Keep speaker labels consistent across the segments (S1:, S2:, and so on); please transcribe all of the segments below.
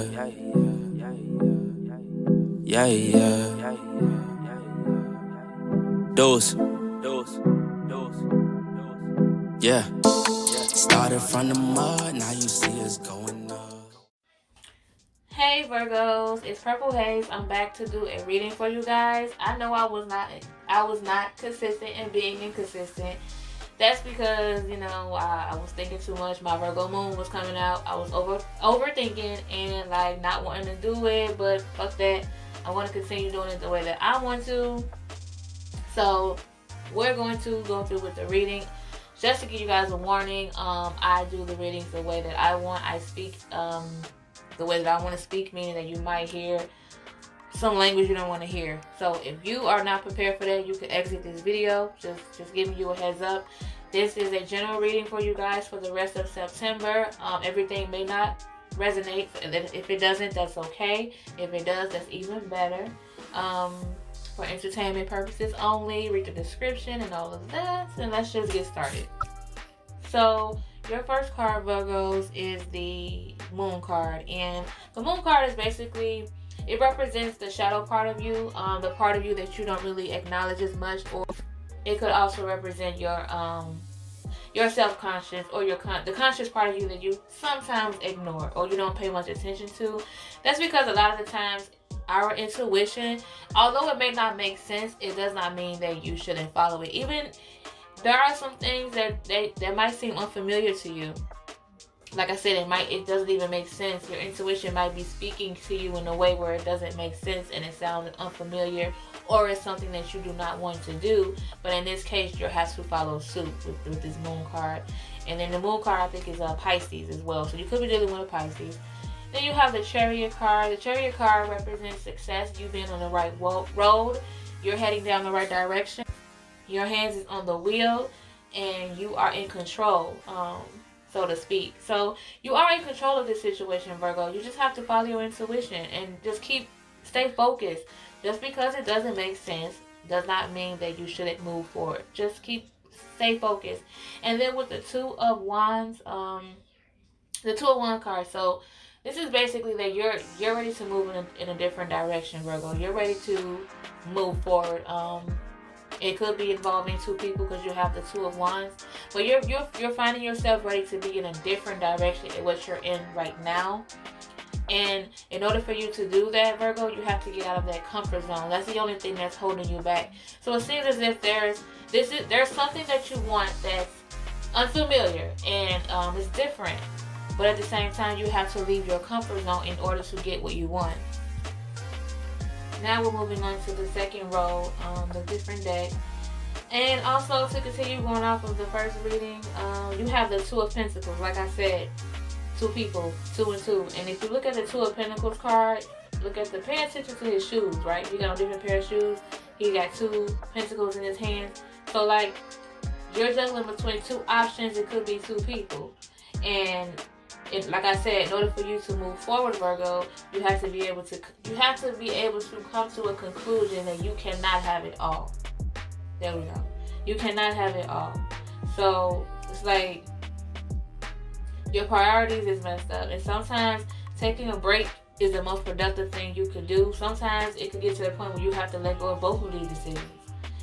S1: Yeah, yeah, yeah. Dose. Yeah. Started from the mud, now you see us going up.
S2: Hey Virgos, it's Purple Haze. I'm back to do a reading for you guys. I know I was not consistent in being inconsistent. That's because, I was thinking too much. My Virgo moon was coming out. I was overthinking and like not wanting to do it, but fuck that. I want to continue doing it the way that I want to. So we're going to go through with the reading. Just to give you guys a warning, I do the readings the way that I want. I speak the way that I want to speak, meaning that you might hear some language you don't want to hear. So if you are not prepared for that, you can exit this video. Just giving you a heads up. This is a general reading for you guys for the rest of September. Everything may not resonate. If it doesn't, that's okay. If it does, that's even better. For entertainment purposes only. Read the description and all of that. And let's just get started. So your first card, Virgos, is the Moon card. And the Moon card is basically, it represents the shadow part of you, the part of you that you don't really acknowledge as much. Or it could also represent your self-conscious, or the conscious part of you that you sometimes ignore or you don't pay much attention to. That's because a lot of the times our intuition, although it may not make sense, it does not mean that you shouldn't follow it. Even there are some things that might seem unfamiliar to you. Like I said, it doesn't even make sense. Your intuition might be speaking to you in a way where it doesn't make sense and it sounds unfamiliar, or it's something that you do not want to do. But in this case, you have to follow suit with this Moon card. And then the Moon card, I think, is Pisces as well. So you could be dealing with a Pisces. Then you have the Chariot card. The Chariot card represents success. You've been on the right road. You're heading down the right direction. Your hands is on the wheel, and you are in control, so to speak. So you are in control of this situation, Virgo. You just have to follow your intuition and just stay focused. Just because it doesn't make sense does not mean that you shouldn't move forward. Just stay focused. And then with the Two of Wands, the Two of Wands card. So this is basically that you're ready to move in a different direction, Virgo. You're ready to move forward. It could be involving two people because you have the Two of Wands, but you're finding yourself ready to be in a different direction in what you're in right now. And in order for you to do that, Virgo, you have to get out of that comfort zone. That's the only thing that's holding you back. So it seems as if there's something that you want that's unfamiliar and it's different, but at the same time, you have to leave your comfort zone in order to get what you want. Now we're moving on to the second row, the different deck. And also to continue going off of the first reading, you have the Two of Pentacles. Like I said, two people, two and two. And if you look at the Two of Pentacles card, pay attention to his shoes, right? He got a different pair of shoes. He got two pentacles in his hands. So like, you're juggling between two options. It could be two people. And like I said, in order for you to move forward, Virgo, you have to be able to come to a conclusion that you cannot have it all. There we go. You cannot have it all. So it's like your priorities is messed up, and sometimes taking a break is the most productive thing you could do. Sometimes it could get to the point where you have to let go of both of these decisions.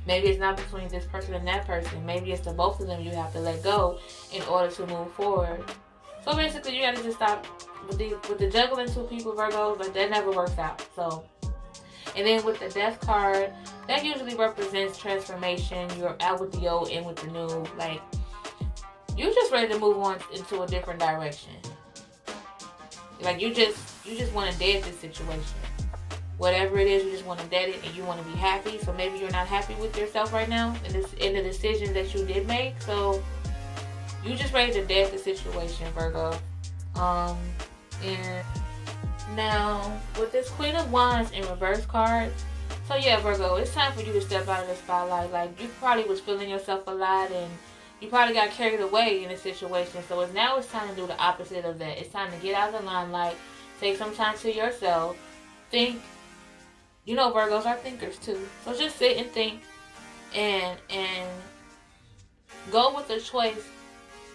S2: Maybe it's not between this person and that person. Maybe it's the both of them you have to let go in order to move forward. So basically, you gotta just stop with the juggling two people, Virgo, but that never works out. So, and then with the Death card, that usually represents transformation. You're out with the old, in with the new. Like, you're just ready to move on into a different direction. Like you just want to dead this situation. Whatever it is, you just want to dead it and you want to be happy. So maybe you're not happy with yourself right now in the decision that you did make. So you just ready to dead the situation, Virgo. And now with this Queen of Wands in reverse card, so yeah, Virgo, it's time for you to step out of the spotlight. Like, you probably was feeling yourself a lot and you probably got carried away in a situation. So it's time to do the opposite of that. It's time to get out of the limelight, take some time to yourself, think. You know, Virgos are thinkers too. So just sit and think and go with the choice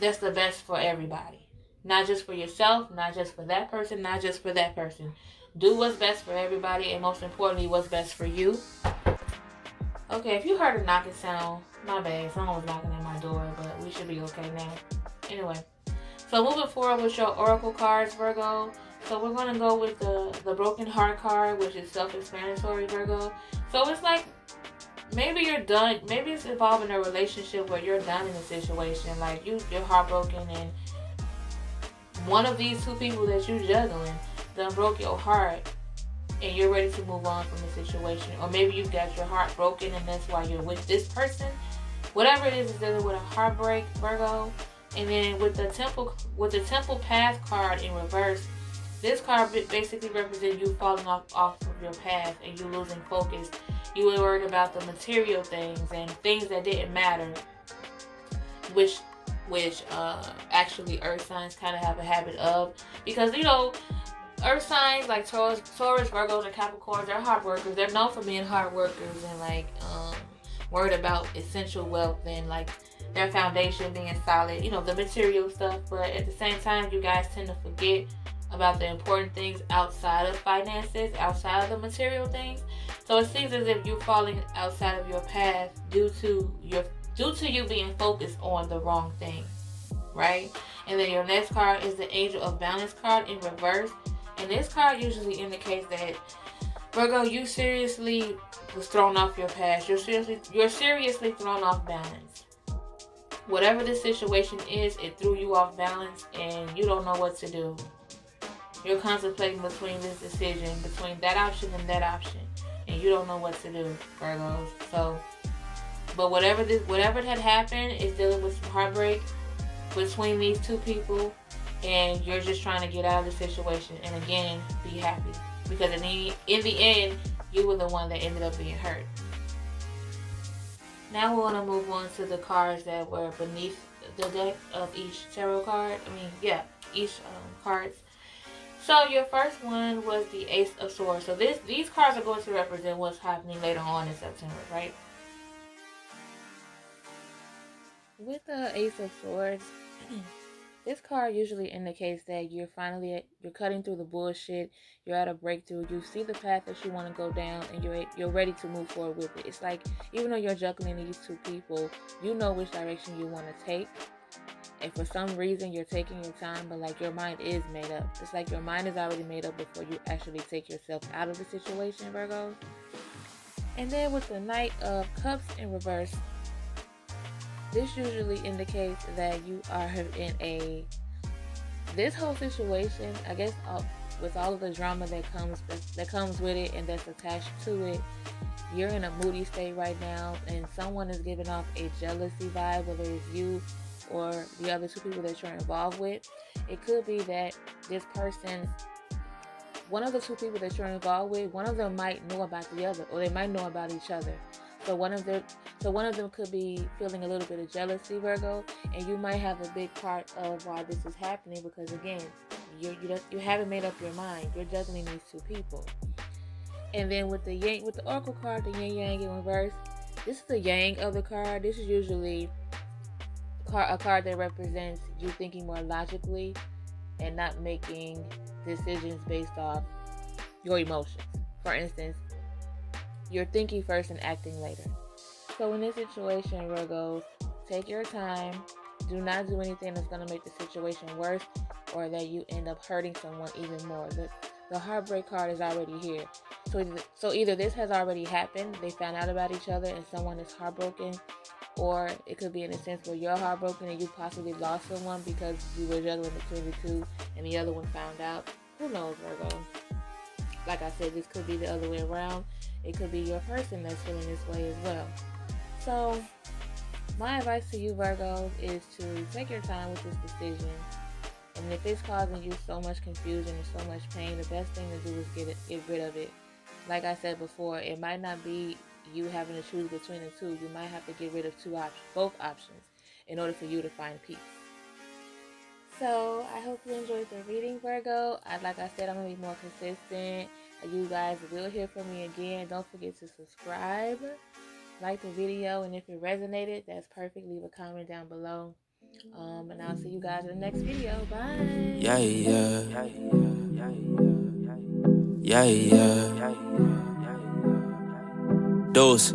S2: that's the best for everybody. Not just for yourself, not just for that person, not just for that person. Do what's best for everybody, and most importantly, what's best for you. Okay, if you heard a knocking sound, my bad. Someone was knocking at my door, but we should be okay now. Anyway, so moving forward with your oracle cards, Virgo. So we're going to go with the broken heart card, which is self-explanatory, Virgo. So it's like maybe you're done. Maybe it's involving a relationship where you're done in a situation. Like you're heartbroken, and one of these two people that you're juggling done broke your heart, and you're ready to move on from the situation. Or maybe you got your heart broken, and that's why you're with this person. Whatever it is dealing with a heartbreak, Virgo. And then with the temple path card in reverse, this card basically represents you falling off of your path and you losing focus. You were worried about the material things and things that didn't matter, which actually earth signs kind of have a habit of, because earth signs like Taurus, Virgos, and Capricorns, they're hard workers. They're known for being hard workers and like worried about essential wealth and like their foundation being solid, the material stuff. But at the same time, you guys tend to forget about the important things outside of finances, outside of the material things. So it seems as if you're falling outside of your path due to you being focused on the wrong thing, right? And then your next card is the Angel of Balance card in reverse. And this card usually indicates that, Virgo, you seriously was thrown off your path. You're seriously thrown off balance. Whatever the situation is, it threw you off balance and you don't know what to do. You're contemplating between this decision, between that option and that option, and you don't know what to do, Virgos. So, but whatever had happened is dealing with some heartbreak between these two people, and you're just trying to get out of the situation. And again, be happy, because in the end, you were the one that ended up being hurt. Now we want to move on to the cards that were beneath the deck of each tarot card. Each cards. So your first one was the Ace of Swords. So these cards are going to represent what's happening later on in September, right? With the Ace of Swords, this card usually indicates that you're cutting through the bullshit. You're at a breakthrough. You see the path that you want to go down, and you're ready to move forward with it. It's like, even though you're juggling these two people, you know which direction you want to take. And for some reason, you're taking your time, but like your mind is made up. It's like your mind is already made up before you actually take yourself out of the situation, Virgo. And then with the Knight of Cups in reverse, this usually indicates that you are in this whole situation, I guess, with all of the drama that comes with it and that's attached to it. You're in a moody state right now, and someone is giving off a jealousy vibe, whether it's you or the other two people that you're involved with. It could be that this person, one of the two people that you're involved with, one of them might know about the other, or they might know about each other. So one of them could be feeling a little bit of jealousy, Virgo, and you might have a big part of why this is happening, because again, you haven't made up your mind. You're juggling these two people. And then with the Oracle card, the Yin Yang in reverse, this is the Yang of the card. This is usually a card that represents you thinking more logically and not making decisions based off your emotions. For instance, you're thinking first and acting later. So in this situation, Virgos, take your time. Do not do anything that's going to make the situation worse, or that you end up hurting someone even more. The heartbreak card is already here. So either this has already happened, they found out about each other and someone is heartbroken, or it could be in a sense where you're heartbroken and you possibly lost someone because you were juggling between the two and the other one found out. Who knows, Virgo? Like I said, this could be the other way around. It could be your person that's feeling this way as well. So my advice to you, Virgos, is to take your time with this decision. And if it's causing you so much confusion and so much pain, the best thing to do is get rid of it. Like I said before, it might not be you having to choose between the two. You might have to get rid of both options in order for you to find peace. So I hope you enjoyed the reading, Virgo. Like I said, I'm going to be more consistent. You guys will hear from me again. Don't forget to subscribe, like the video, and if it resonated, that's perfect. Leave a comment down below. And I'll see you guys in the next video. Bye.
S1: Yeah, yeah. Yeah, yeah. Dose.